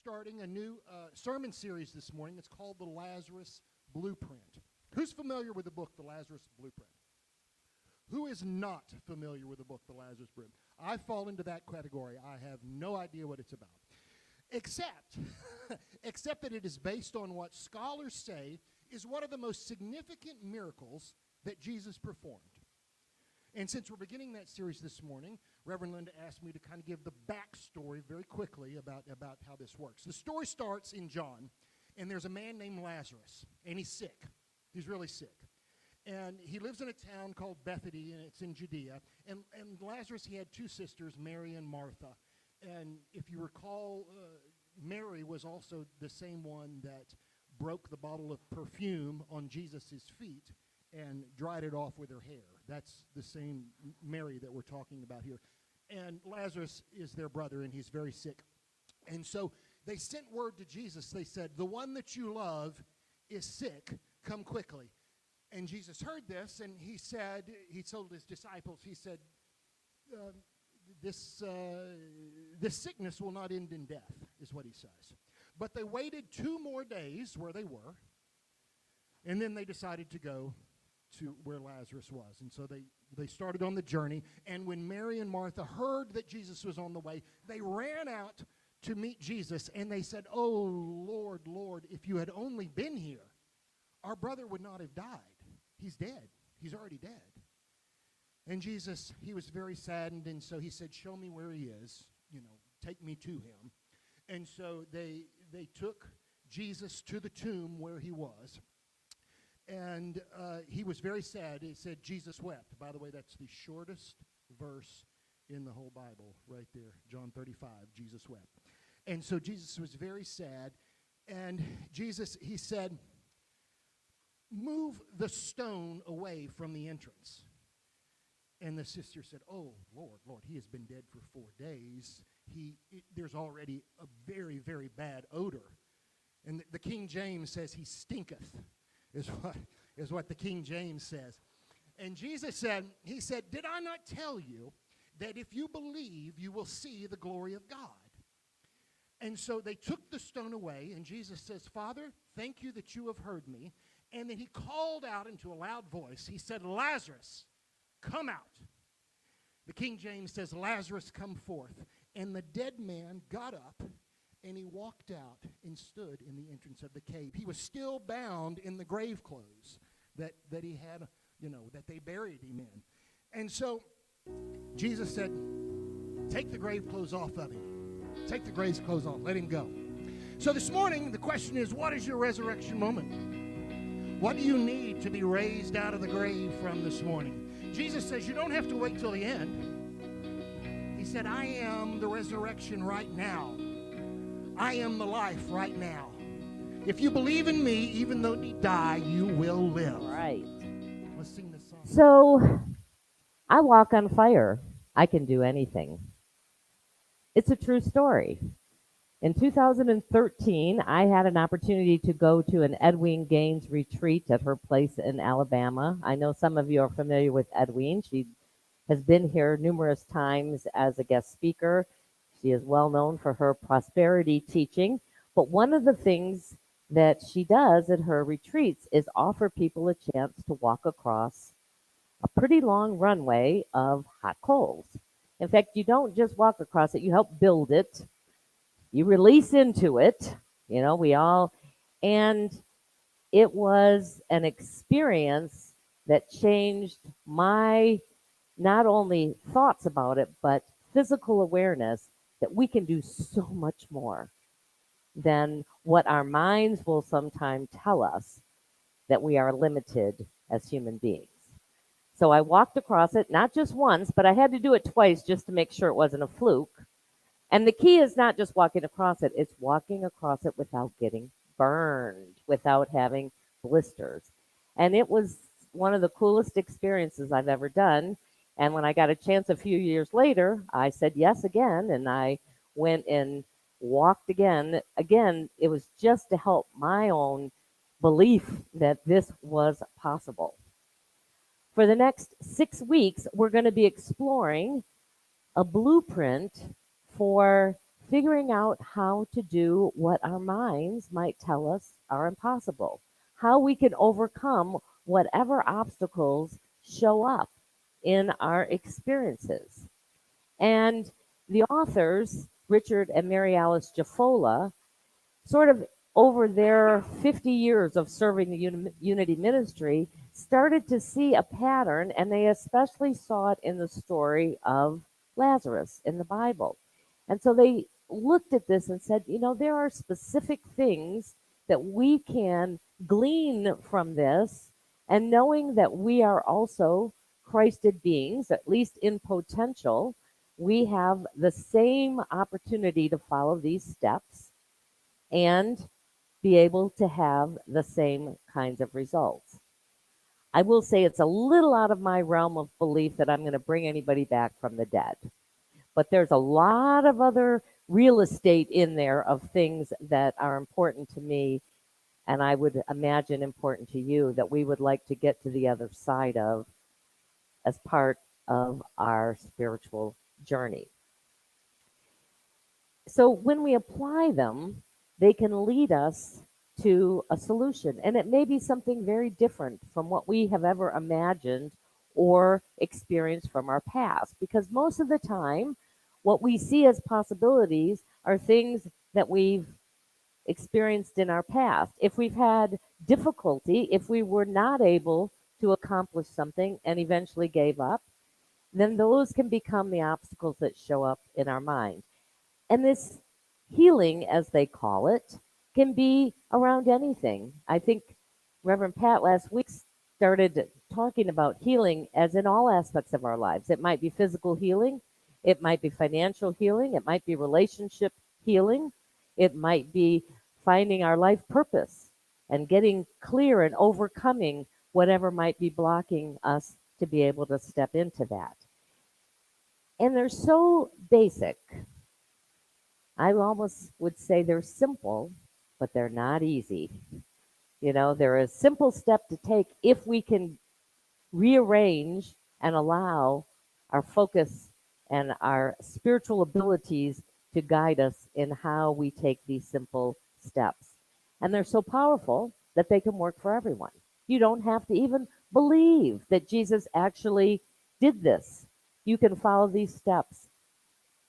starting a new sermon series this morning. It's called the Lazarus Blueprint. Who's familiar with the book, The Lazarus Blueprint? Who is not familiar with the book, The Lazarus Blueprint? I fall into that category. I have no idea what it's about. Except that it is based on what scholars say is one of the most significant miracles that Jesus performed. And since we're beginning that series this morning, Reverend Linda asked me to kind of give the backstory very quickly about how this works. The story starts in John, and there's a man named Lazarus, and he's sick. He's really sick. And he lives in a town called Bethany, and it's in Judea. And Lazarus, he had two sisters, Mary and Martha. And if you recall, Mary was also the same one that broke the bottle of perfume on Jesus' feet and dried it off with her hair. That's the same Mary that we're talking about here. And Lazarus is their brother, and he's very sick. And so they sent word to Jesus. They said, the one that you love is sick. Come quickly. And Jesus heard this, and he told his disciples, he said, this sickness will not end in death, is what he says. But they waited 2 more days where they were, and then they decided to go to where Lazarus was. And so they started on the journey, and when Mary and Martha heard that Jesus was on the way, they ran out to meet Jesus, and they said, "Oh, Lord, Lord, if you had only been here, our brother would not have died. He's dead. He's already dead." And Jesus, he was very saddened, and so he said, "Show me where he is, take me to him." And so they took Jesus to the tomb where he was. And he was very sad. It said Jesus wept. By the way, that's the shortest verse in the whole Bible right there. John 35, Jesus wept. And so Jesus was very sad. And Jesus, he said, "Move the stone away from the entrance." And the sister said, "Oh, Lord, he has been dead for 4 days. There's already a very, very bad odor." And the King James says he stinketh. Is what the King James says. And Jesus said, "Did I not tell you that if you believe, you will see the glory of God?" And so they took the stone away, and Jesus says, "Father, thank you that you have heard me." And then he called out into a loud voice. He said, "Lazarus, come out." The King James says, "Lazarus, come forth." And the dead man got up, and he walked out and stood in the entrance of the cave. He was still bound in the grave clothes that he had, that they buried him in. And so Jesus said, "Take the grave clothes off of him. Take the grave clothes off. Let him go." So this morning, the question is, what is your resurrection moment? What do you need to be raised out of the grave from this morning? Jesus says you don't have to wait till the end. He said, "I am the resurrection right now. I am the life right now. If you believe in me, even though you die, you will live." Right. Let's sing this song. So I walk on fire. I can do anything. It's a true story. In 2013, I had an opportunity to go to an Edwene Gaines retreat at her place in Alabama. I know some of you are familiar with Edwene. She has been here numerous times as a guest speaker. She is well known for her prosperity teaching. But one of the things that she does at her retreats is offer people a chance to walk across a pretty long runway of hot coals. In fact, you don't just walk across it, you help build it. You release into it, and it was an experience that changed my not only thoughts about it, but physical awareness that we can do so much more than what our minds will sometimes tell us that we are limited as human beings. So I walked across it, not just once, but I had to do it twice just to make sure it wasn't a fluke. And the key is not just walking across it, it's walking across it without getting burned, without having blisters. And it was one of the coolest experiences I've ever done. And when I got a chance a few years later, I said yes again, and I went and walked again. Again, it was just to help my own belief that this was possible. For the next 6 weeks, we're going to be exploring a blueprint for figuring out how to do what our minds might tell us are impossible, how we can overcome whatever obstacles show up in our experiences. And the authors, Richard and Mary-Alice Jafolla, sort of over their 50 years of serving the Unity Ministry, started to see a pattern, and they especially saw it in the story of Lazarus in the Bible. And so they looked at this and said, there are specific things that we can glean from this, and knowing that we are also Christed beings, at least in potential, we have the same opportunity to follow these steps and be able to have the same kinds of results. I will say it's a little out of my realm of belief that I'm going to bring anybody back from the dead. But there's a lot of other real estate in there of things that are important to me, and I would imagine important to you, that we would like to get to the other side of as part of our spiritual journey. So when we apply them, they can lead us to a solution. And it may be something very different from what we have ever imagined or experienced from our past. Because most of the time, what we see as possibilities are things that we've experienced in our past. If we've had difficulty, if we were not able to accomplish something and eventually gave up, then those can become the obstacles that show up in our mind. And this healing, as they call it, can be around anything. I think Reverend Pat last week started talking about healing as in all aspects of our lives. It might be physical healing, it might be financial healing, it might be relationship healing, it might be finding our life purpose and getting clear and overcoming whatever might be blocking us to be able to step into that. And they're so basic. I almost would say they're simple, but they're not easy. They're a simple step to take if we can rearrange and allow our focus and our spiritual abilities to guide us in how we take these simple steps. And they're so powerful that they can work for everyone. You don't have to even believe that Jesus actually did this. You can follow these steps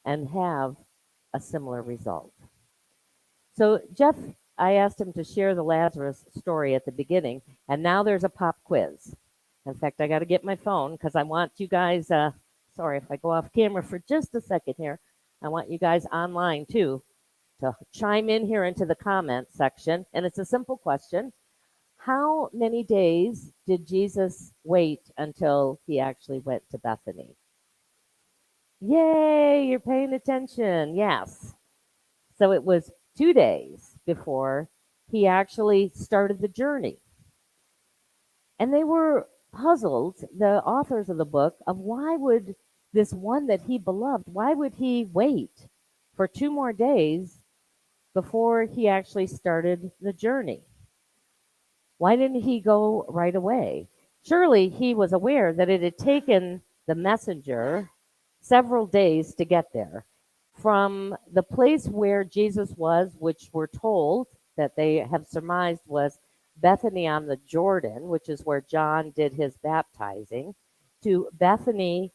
and have a similar result. So Jeff, I asked him to share the Lazarus story at the beginning, and now there's a pop quiz. In fact, I got to get my phone because I want you guys, sorry if I go off camera for just a second here, I want you guys online too to chime in here into the comment section. And it's a simple question. How many days did Jesus wait until he actually went to Bethany? Yay, you're paying attention. Yes. So it was 2 days before he actually started the journey. And they were puzzled, the authors of the book, of why would this one that he beloved, why would he wait for 2 more days before he actually started the journey? Why didn't he go right away? Surely he was aware that it had taken the messenger several days to get there. From the place where Jesus was, which we're told that they have surmised was Bethany on the Jordan, which is where John did his baptizing, to Bethany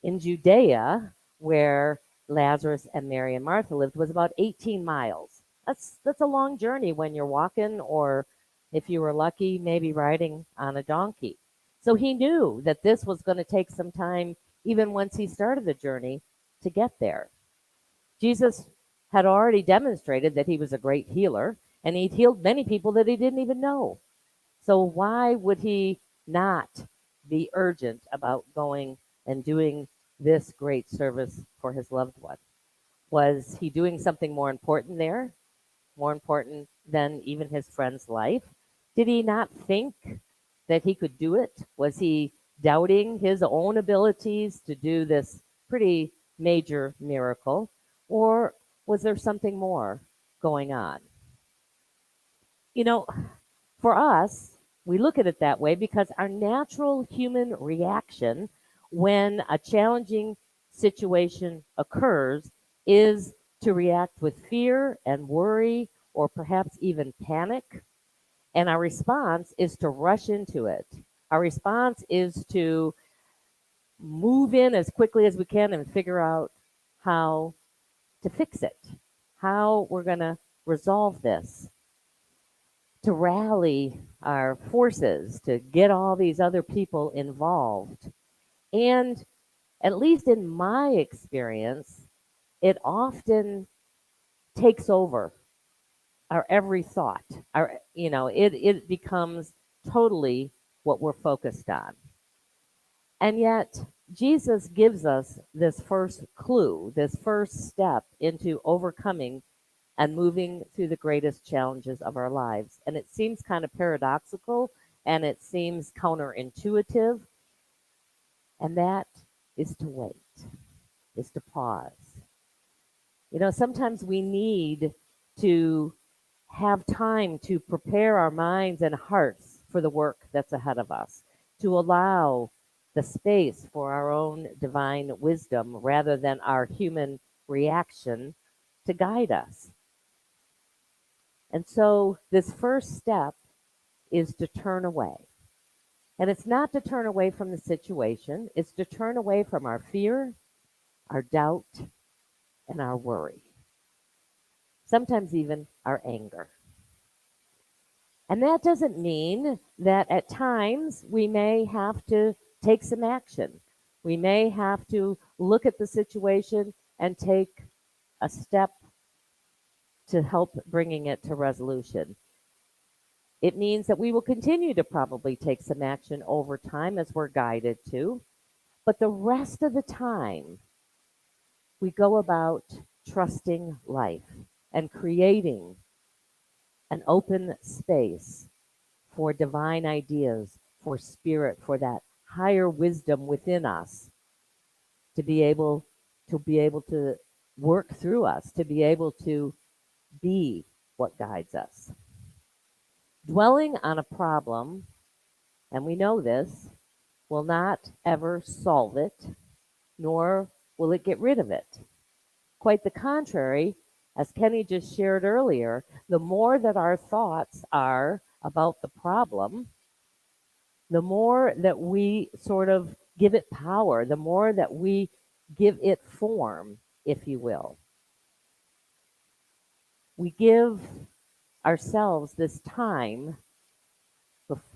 in Judea, where Lazarus and Mary and Martha lived, was about 18 miles. That's a long journey when you're walking, or if you were lucky, maybe riding on a donkey. So he knew that this was going to take some time, even once he started the journey, to get there. Jesus had already demonstrated that he was a great healer, and he'd healed many people that he didn't even know. So why would he not be urgent about going and doing this great service for his loved one? Was he doing something more important there? More important than even his friend's life? Did he not think that he could do it? Was he doubting his own abilities to do this pretty major miracle? Or was there something more going on? For us, we look at it that way because our natural human reaction when a challenging situation occurs is to react with fear and worry or perhaps even panic. And our response is to rush into it. Our response is to move in as quickly as we can and figure out how to fix it, how we're going to resolve this, to rally our forces, to get all these other people involved. And at least in my experience, it often takes over our every thought. It becomes totally what we're focused on. And yet, Jesus gives us this first clue, this first step into overcoming and moving through the greatest challenges of our lives. And it seems kind of paradoxical and it seems counterintuitive. And that is to wait, is to pause. Sometimes we need to have time to prepare our minds and hearts for the work that's ahead of us, to allow the space for our own divine wisdom rather than our human reaction to guide us. And so this first step is to turn away. And it's not to turn away from the situation, it's to turn away from our fear, our doubt, and our worry. Sometimes even our anger. And that doesn't mean that at times we may have to take some action. We may have to look at the situation and take a step to help bringing it to resolution. It means that we will continue to probably take some action over time as we're guided to, but the rest of the time, we go about trusting life and creating an open space for divine ideas, for spirit, for that higher wisdom within us to be able to work through us, to be able to be what guides us. Dwelling on a problem, and we know this, will not ever solve it, nor will it get rid of it. Quite the contrary, as Kenny just shared earlier, the more that our thoughts are about the problem, the more that we sort of give it power, the more that we give it form, if you will. We give ourselves this time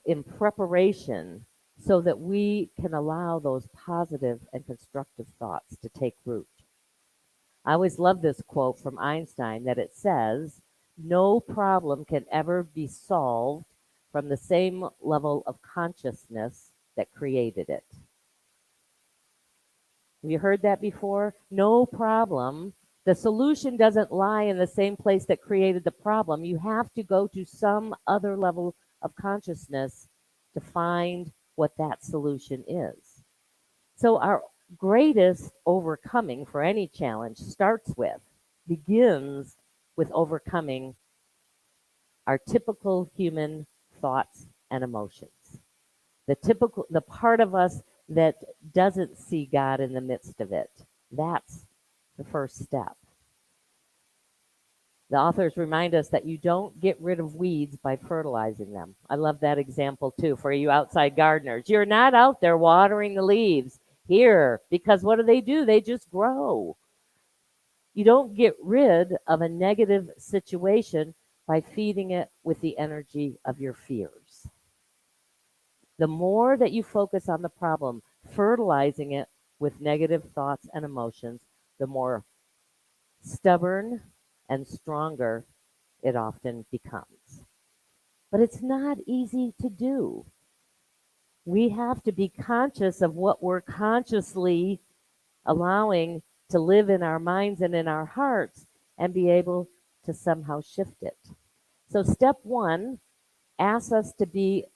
in preparation so that we can allow those positive and constructive thoughts to take root. I always love this quote from Einstein that it says, "No problem can ever be solved from the same level of consciousness that created it." Have you heard that before? No problem. The solution doesn't lie in the same place that created the problem. You have to go to some other level of consciousness to find what that solution is. So our greatest overcoming for any challenge begins with overcoming our typical human thoughts and emotions. The part of us that doesn't see God in the midst of it. That's the first step. The authors remind us that you don't get rid of weeds by fertilizing them. I love that example too for you outside gardeners. You're not out there watering the leaves here because what do? They just grow. You don't get rid of a negative situation by feeding it with the energy of your fears. The more that you focus on the problem, fertilizing it with negative thoughts and emotions, the more stubborn and stronger it often becomes. But it's not easy to do. We have to be conscious of what we're consciously allowing to live in our minds and in our hearts and be able to somehow shift it. So step one asks us to be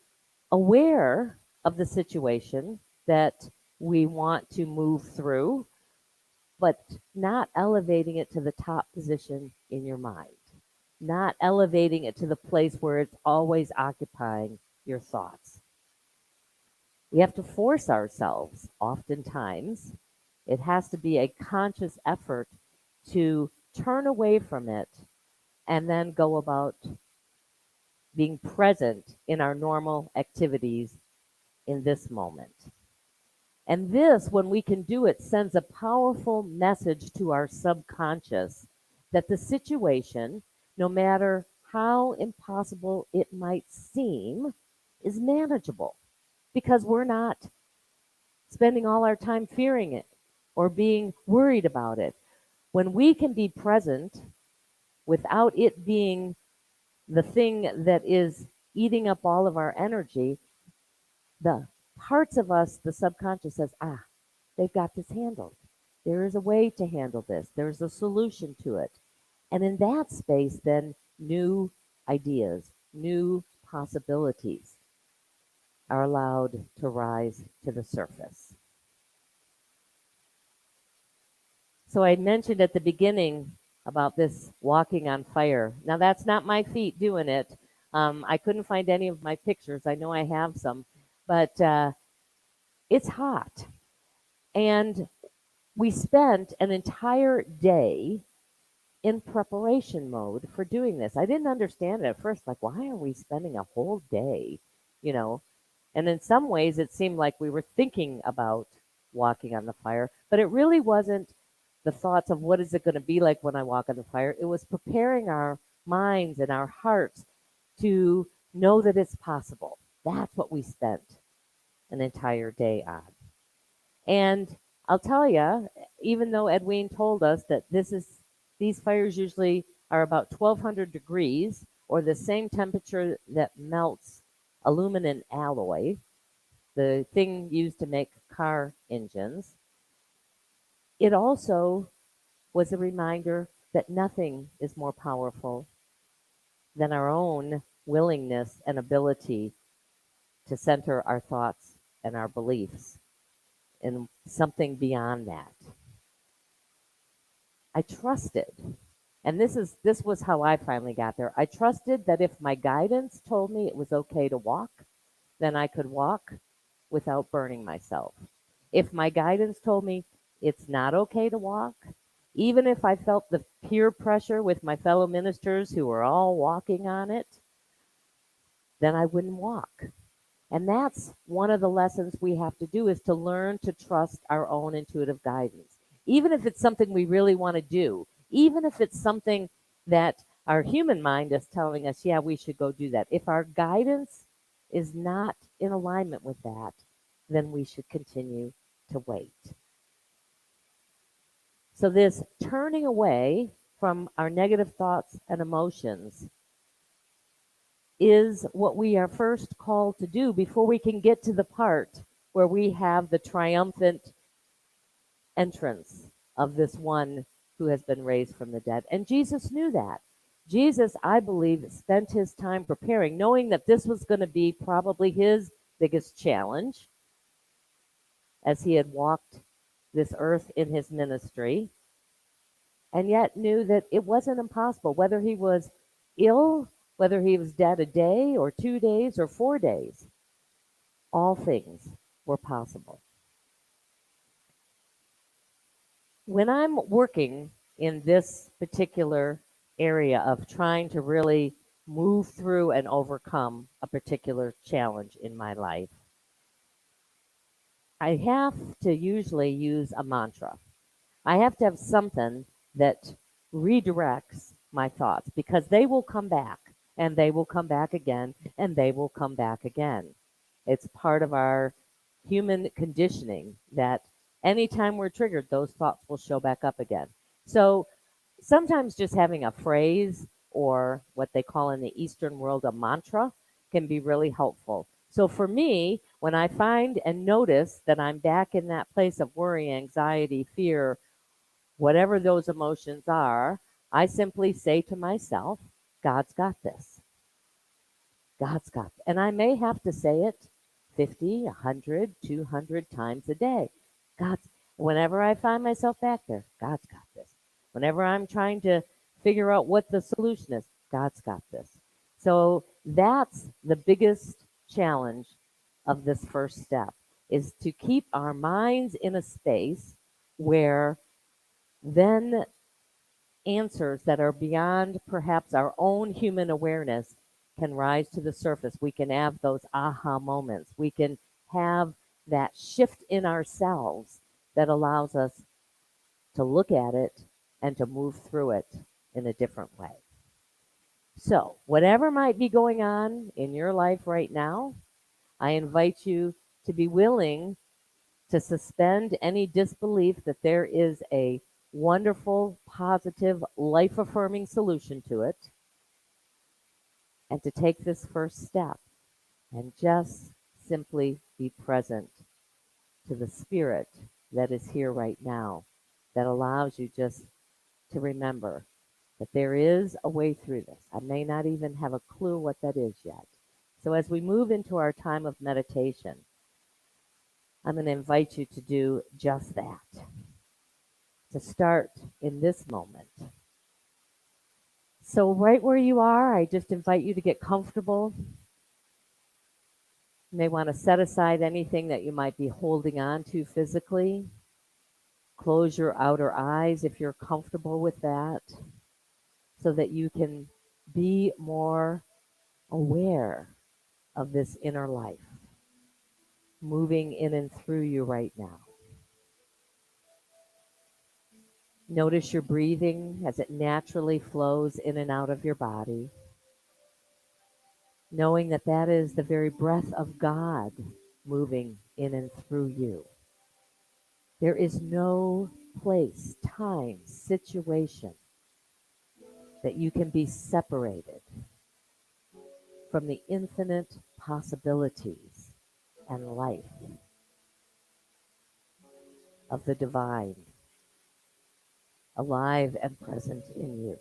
aware of the situation that we want to move through, but not elevating it to the top position in your mind, not elevating it to the place where it's always occupying your thoughts. We have to force ourselves, oftentimes. It has to be a conscious effort to turn away from it and then go about being present in our normal activities in this moment. And this, when we can do it, sends a powerful message to our subconscious that the situation, no matter how impossible it might seem, is manageable because we're not spending all our time fearing it or being worried about it. When we can be present without it being the thing that is eating up all of our energy, the parts of us, the subconscious says, they've got this handled. There is a way to handle this. There's a solution to it. And in that space, then new ideas, new possibilities are allowed to rise to the surface. So I mentioned at the beginning about this walking on fire. Now, that's not my feet doing it. I couldn't find any of my pictures. I know I have some, but it's hot. And we spent an entire day in preparation mode for doing this. I didn't understand it at first, like, why are we spending a whole day, you know? And in some ways, it seemed like we were thinking about walking on the fire, but it really wasn't the thoughts of what is it going to be like when I walk on the fire. It was preparing our minds and our hearts to know that it's possible. That's what we spent an entire day on. And I'll tell you, even though Edwene told us that these fires usually are about 1200 degrees or the same temperature that melts aluminum alloy, the thing used to make car engines, it also was a reminder that nothing is more powerful than our own willingness and ability to center our thoughts and our beliefs in something beyond that. I trusted, and this was how I finally got there. I trusted that if my guidance told me it was okay to walk, then I could walk without burning myself. If my guidance told me it's not okay to walk, even if I felt the peer pressure with my fellow ministers who were all walking on it, then I wouldn't walk. And that's one of the lessons we have to do, is to learn to trust our own intuitive guidance. Even if it's something we really want to do, even if it's something that our human mind is telling us, yeah, we should go do that. If our guidance is not in alignment with that, then we should continue to wait. So this turning away from our negative thoughts and emotions is what we are first called to do before we can get to the part where we have the triumphant entrance of this one who has been raised from the dead. And Jesus knew that. Jesus, I believe, spent his time preparing, knowing that this was going to be probably his biggest challenge as he had walked this earth in his ministry, and yet knew that it wasn't impossible, whether he was ill, whether he was dead a day or 2 days or 4 days, all things were possible. When I'm working in this particular area of trying to really move through and overcome a particular challenge in my life, I have to usually use a mantra. I have to have something that redirects my thoughts, because they will come back and they will come back again and they will come back again. It's part of our human conditioning that anytime we're triggered, those thoughts will show back up again. So sometimes just having a phrase, or what they call in the Eastern world a mantra, can be really helpful. So for me, when I find and notice that I'm back in that place of worry, anxiety, fear, whatever those emotions are, I simply say to myself, God's got this. God's got this. And I may have to say it 50, 100, 200 times a day. God's, whenever I find myself back there, God's got this. Whenever I'm trying to figure out what the solution is, God's got this. So that's the biggest challenge of this first step, is to keep our minds in a space where then answers that are beyond perhaps our own human awareness can rise to the surface. We can have those aha moments. We can have that shift in ourselves that allows us to look at it and to move through it in a different way. So, whatever might be going on in your life right now, I invite you to be willing to suspend any disbelief that there is a wonderful, positive, life affirming solution to it, and to take this first step and just simply be present to the spirit that is here right now, that allows you just to remember that there is a way through this. I may not even have a clue what that is yet. So as we move into our time of meditation, I'm going to invite you to do just that, to start in this moment. So right where you are, I just invite you to get comfortable. You may want to set aside anything that you might be holding on to physically. Close your outer eyes if you're comfortable with that, so that you can be more aware of this inner life moving in and through you right now. Notice your breathing as it naturally flows in and out of your body, knowing that that is the very breath of God moving in and through you. There is no place, time, situation that you can be separated from the infinite possibilities and life of the divine, alive and present in you.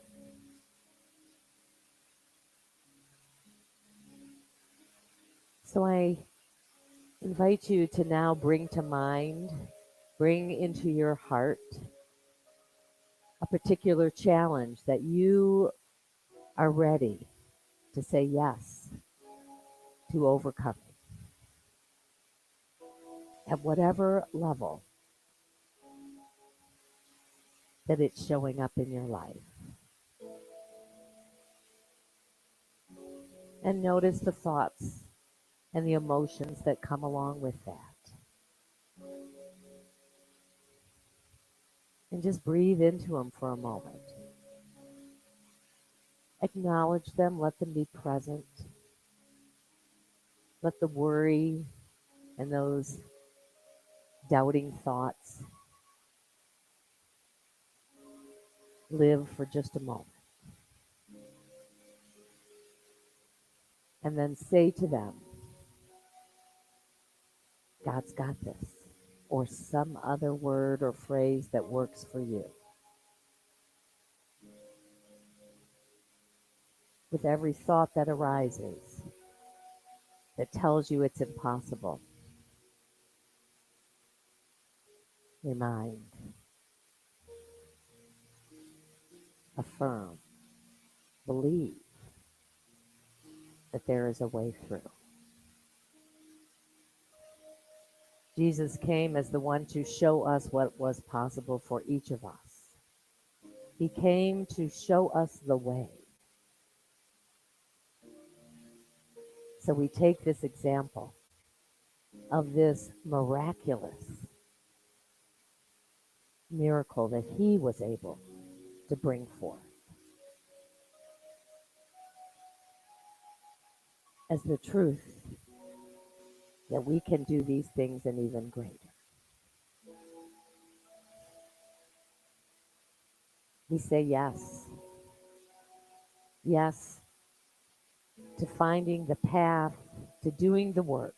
So I invite you to now bring to mind, bring into your heart a particular challenge that you are ready to say yes to overcoming at whatever level that it's showing up in your life. And notice the thoughts and the emotions that come along with that. And just breathe into them for a moment. Acknowledge them, let them be present. Let the worry and those doubting thoughts live for just a moment. And then say to them, God's got this, or some other word or phrase that works for you. With every thought that arises that tells you it's impossible, remind, affirm, believe that there is a way through. Jesus came as the one to show us what was possible for each of us. He came to show us the way. So we take this example of this miraculous miracle that he was able to bring forth as the truth that we can do these things and even greater. We say yes. Yes to finding the path, to doing the work.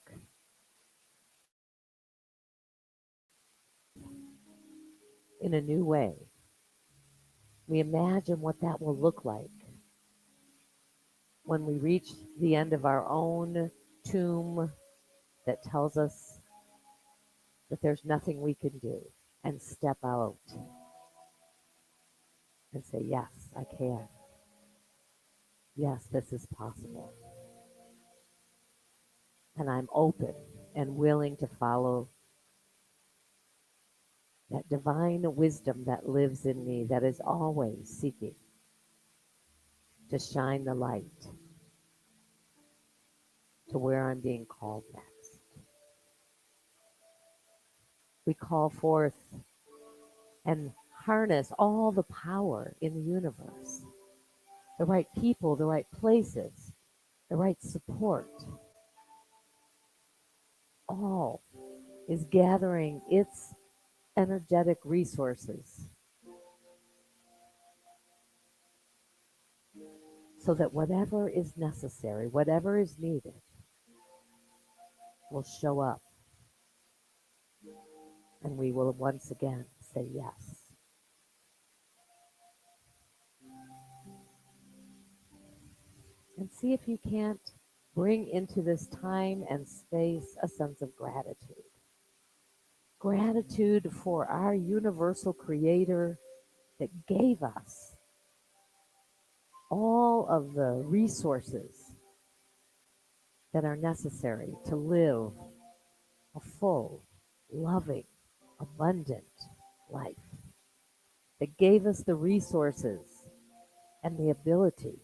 In a new way. We imagine what that will look like when we reach the end of our own tomb that tells us that there's nothing we can do, and step out and say, yes, I can. Yes, this is possible. And I'm open and willing to follow that divine wisdom that lives in me that is always seeking to shine the light to where I'm being called next. We call forth and harness all the power in the universe, the right people, the right places, the right support. All is gathering its energetic resources so that whatever is necessary, whatever is needed, will show up, and we will once again say yes. And see if you can't bring into this time and space a sense of gratitude. Gratitude for our universal creator that gave us all of the resources that are necessary to live a full, loving, abundant life. That gave us the resources and the ability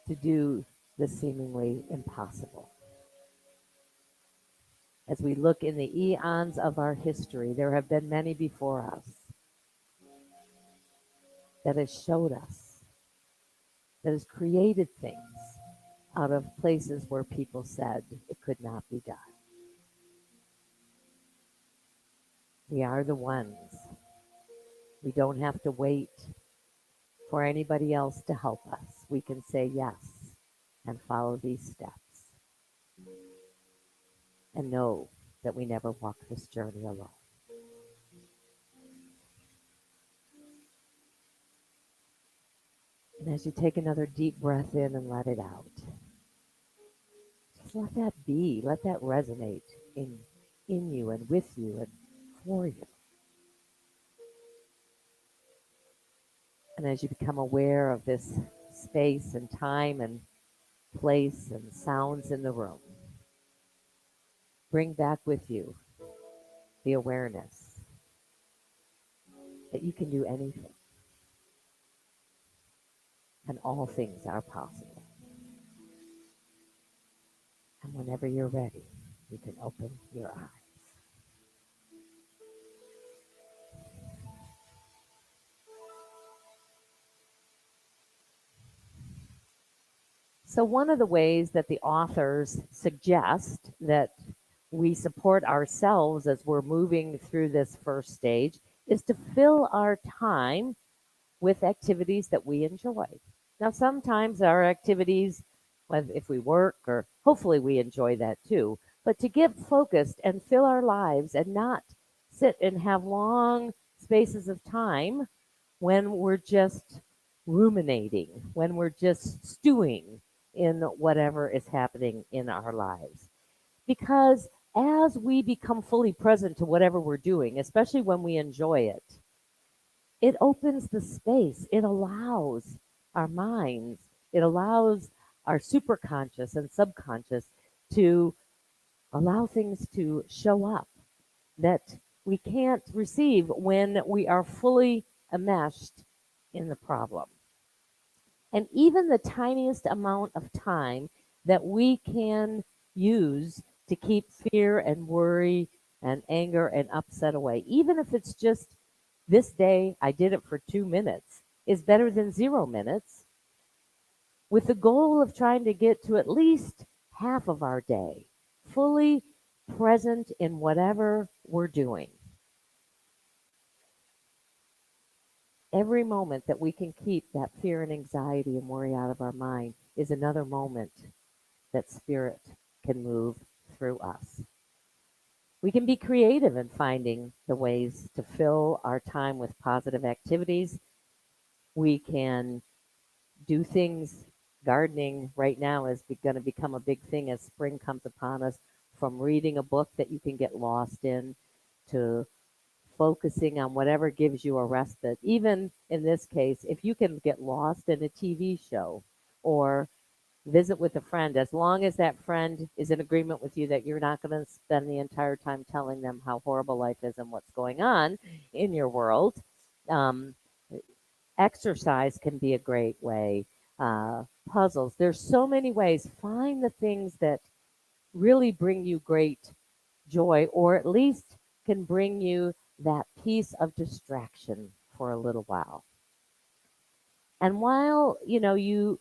to do the seemingly impossible. As we look in the eons of our history, there have been many before us that has showed us, that has created things out of places where people said it could not be done. We are the ones. We don't have to wait for anybody else to help us. We can say yes and follow these steps and know that we never walk this journey alone. And as you take another deep breath in and let it out, just let that be, let that resonate in you and with you and for you. And as you become aware of this space and time and place and sounds in the room, bring back with you the awareness that you can do anything and all things are possible. And whenever you're ready, you can open your eyes. So one of the ways that the authors suggest that we support ourselves as we're moving through this first stage is to fill our time with activities that we enjoy. Now, sometimes our activities, if we work, or hopefully we enjoy that too, but to get focused and fill our lives and not sit and have long spaces of time when we're just ruminating, when we're just stewing in whatever is happening in our lives. Because as we become fully present to whatever we're doing, especially when we enjoy it, it opens the space. It allows our minds, it allows our superconscious and subconscious to allow things to show up that we can't receive when we are fully enmeshed in the problem. And even the tiniest amount of time that we can use to keep fear and worry and anger and upset away, even if it's just this day I did it for 2 minutes, is better than 0 minutes, with the goal of trying to get to at least half of our day fully present in whatever we're doing. Every moment that we can keep that fear and anxiety and worry out of our mind is another moment that spirit can move through us. We can be creative in finding the ways to fill our time with positive activities. We can do things. Gardening right now is going to become a big thing as spring comes upon us, from reading a book that you can get lost in to focusing on whatever gives you a respite. Even in this case, if you can get lost in a TV show or Visit with a friend, as long as that friend is in agreement with you that you're not going to spend the entire time telling them how horrible life is and what's going on in your world. Um, Exercise can be a great way. Puzzles. There's so many ways. Find the things that really bring you great joy, or at least can bring you that piece of distraction for a little while. And while, you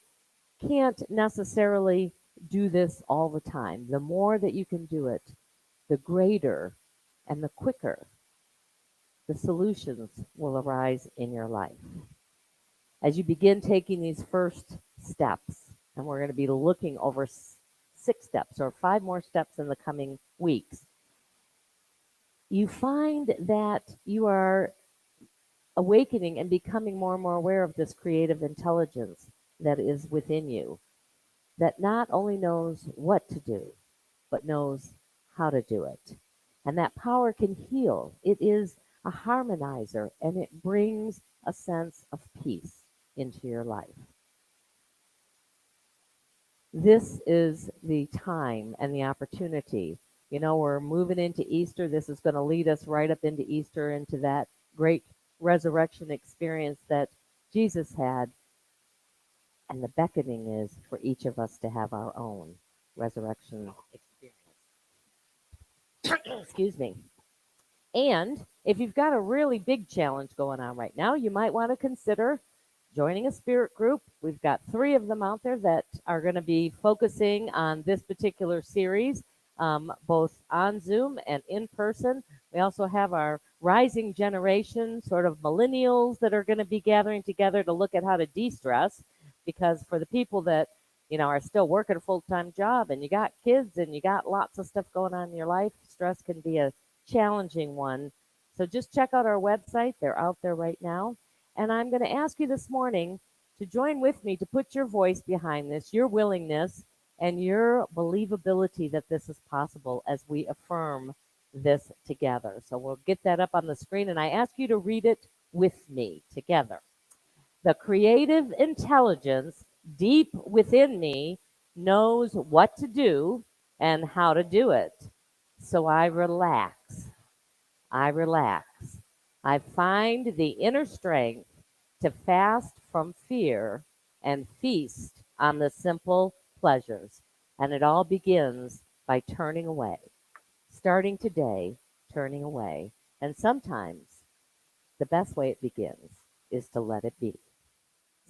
can't necessarily do this all the time, the more that you can do it, the greater and the quicker the solutions will arise in your life. As you begin taking these first steps, and we're going to be looking over 6 steps or 5 more steps in the coming weeks, you find that you are awakening and becoming more and more aware of this creative intelligence that is within you, that not only knows what to do, but knows how to do it. And that power can heal. It is a harmonizer, and it brings a sense of peace into your life. This is the time and the opportunity. We're moving into Easter. This is going to lead us right up into Easter, into that great resurrection experience that Jesus had. And the beckoning is for each of us to have our own resurrection experience. Excuse me. And if you've got a really big challenge going on right now, you might want to consider joining a spirit group. We've got 3 of them out there that are going to be focusing on this particular series, both on Zoom and in person. We also have our rising generation, sort of millennials, that are going to be gathering together to look at how to de-stress, because for the people that are still working a full-time job and you got kids and you got lots of stuff going on in your life, stress can be a challenging one. So just check out our website. They're out there right now. And I'm going to ask you this morning to join with me to put your voice behind this, your willingness, and your believability that this is possible as we affirm this together. So we'll get that up on the screen, and I ask you to read it with me together. The creative intelligence deep within me knows what to do and how to do it. So I relax. I relax. I find the inner strength to fast from fear and feast on the simple pleasures. And it all begins by turning away. Starting today, turning away. And sometimes the best way it begins is to let it be.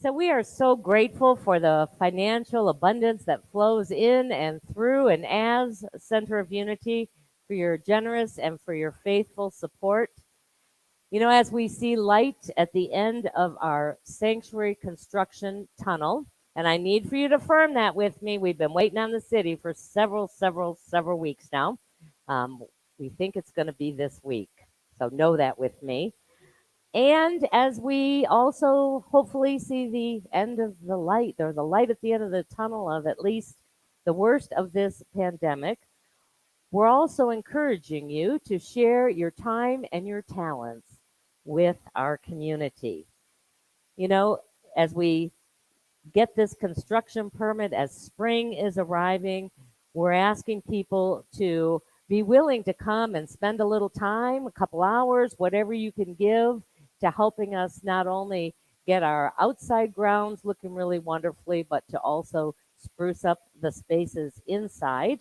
So we are so grateful for the financial abundance that flows in and through and as Center of Unity, for your generous and for your faithful support. As we see light at the end of our sanctuary construction tunnel, and I need for you to affirm that with me. We've been waiting on the city for several weeks now. We think it's going to be this week. So know that with me. And as we also hopefully see the end of the light, or the light at the end of the tunnel of at least the worst of this pandemic, we're also encouraging you to share your time and your talents with our community. As we get this construction permit, as spring is arriving, we're asking people to be willing to come and spend a little time, a couple hours, whatever you can give, to helping us not only get our outside grounds looking really wonderfully, but to also spruce up the spaces inside.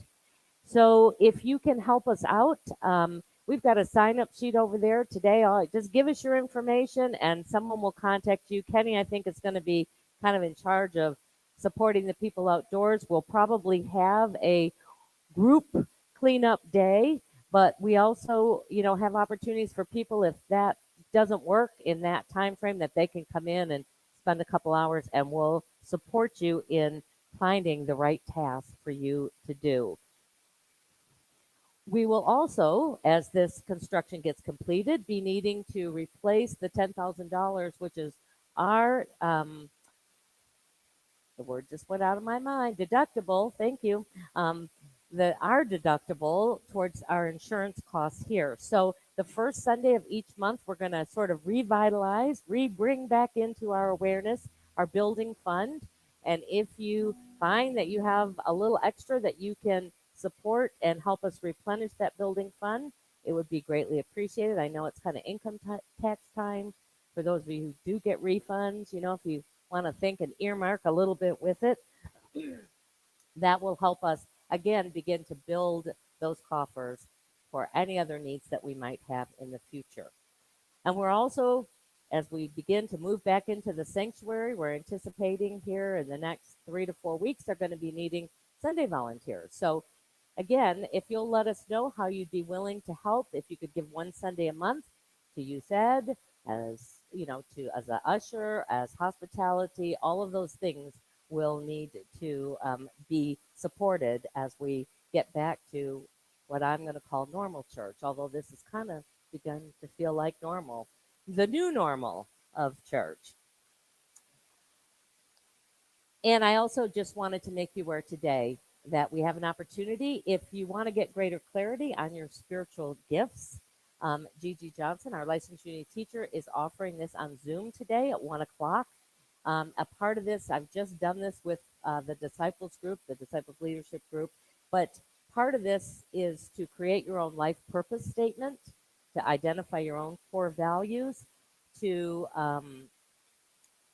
So if you can help us out, we've got a sign-up sheet over there today. Just give us your information and someone will contact you. Kenny, I think, is going to be kind of in charge of supporting the people outdoors. We'll probably have a group cleanup day, but we also, have opportunities for people, if that doesn't work in that time frame, that they can come in and spend a couple hours, and we'll support you in finding the right task for you to do. We will also, as this construction gets completed, be needing to replace the $10,000, which is our, the word just went out of my mind, deductible, thank you, our deductible towards our insurance costs here. So the first Sunday of each month, we're going to sort of revitalize, bring back into our awareness our building fund. And if you find that you have a little extra that you can support and help us replenish that building fund, it would be greatly appreciated. I know it's kind of income tax time for those of you who do get refunds. You know, if you want to think and earmark a little bit with it, that will help us again begin to build those coffers for any other needs that we might have in the future. And we're also, as we begin to move back into the sanctuary, we're anticipating here in the next 3 to 4 weeks, they're going to be needing Sunday volunteers. So again, if you'll let us know how you'd be willing to help, if you could give one Sunday a month to youth ed, as you know, to as an usher, as hospitality, all of those things will need to be supported as we get back to what I'm going to call normal church, although this has kind of begun to feel like normal, the new normal of church. And I also just wanted to make you aware today that we have an opportunity. If you want to get greater clarity on your spiritual gifts, Gigi Johnson, our licensed unity teacher, is offering this on Zoom today at 1 o'clock. A part of this, I've just done this with the Disciples group, the Disciples Leadership group, but part of this is to create your own life purpose statement, to identify your own core values, to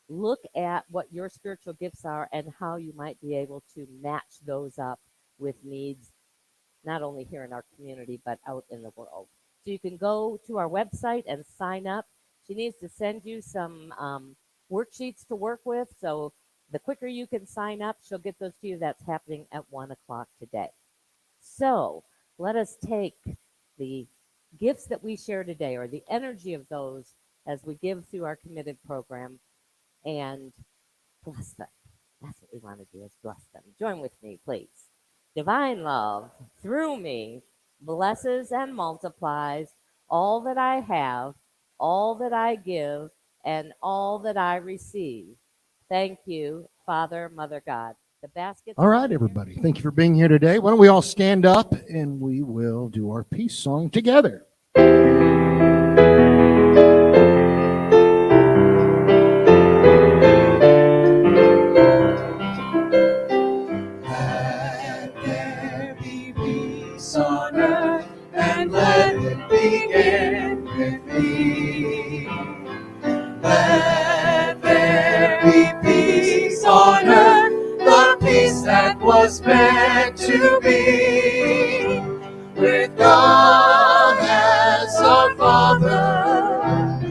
look at what your spiritual gifts are and how you might be able to match those up with needs, not only here in our community, but out in the world. So you can go to our website and sign up. She needs to send you some worksheets to work with. So the quicker you can sign up, she'll get those to you. That's happening at 1 o'clock today. So let us take the gifts that we share today, or the energy of those as we give through our committed program, and bless them. That's what we want to do, is bless them. Join with me, please. Divine love through me blesses and multiplies all that I have, all that I give, and all that I receive. Thank you, Father, Mother God. The baskets. All right, everybody. Thank you for being here today. Why don't we all stand up and we will do our peace song together. Let there be peace on earth, and let it begin with me. Let there be peace on earth, the peace that was meant to be. With God as our Father,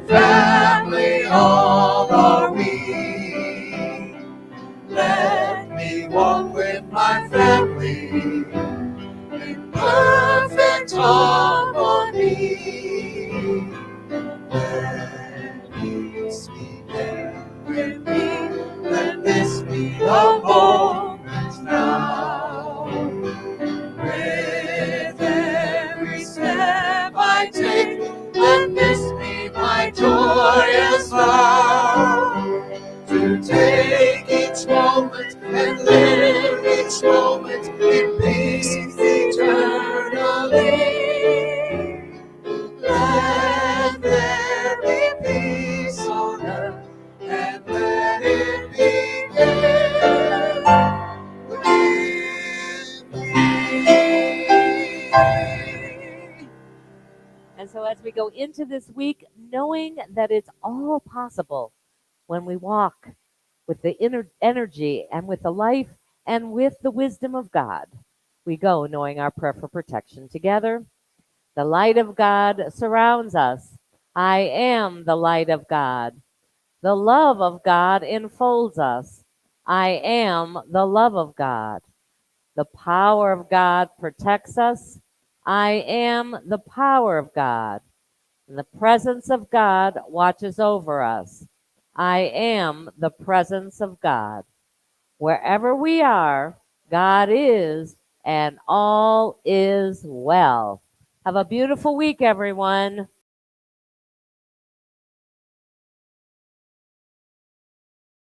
family all are we. Let me walk with my family in perfect harmony. Let peace be there with me. Let this be the moment now. With every step I take, let this be my joyous vow. To take each moment and live each moment in peace eternally. Let there be peace on earth, and let it begin with me. And so as we go into this week, knowing that it's all possible when we walk with the inner energy and with the life and with the wisdom of God, we go knowing our prayer for protection together. The light of God surrounds us. I am the light of God. The love of God enfolds us. I am the love of God. The power of God protects us. I am the power of God. And the presence of God watches over us. I am the presence of God. Wherever we are, God is, and all is well. Have a beautiful week, everyone.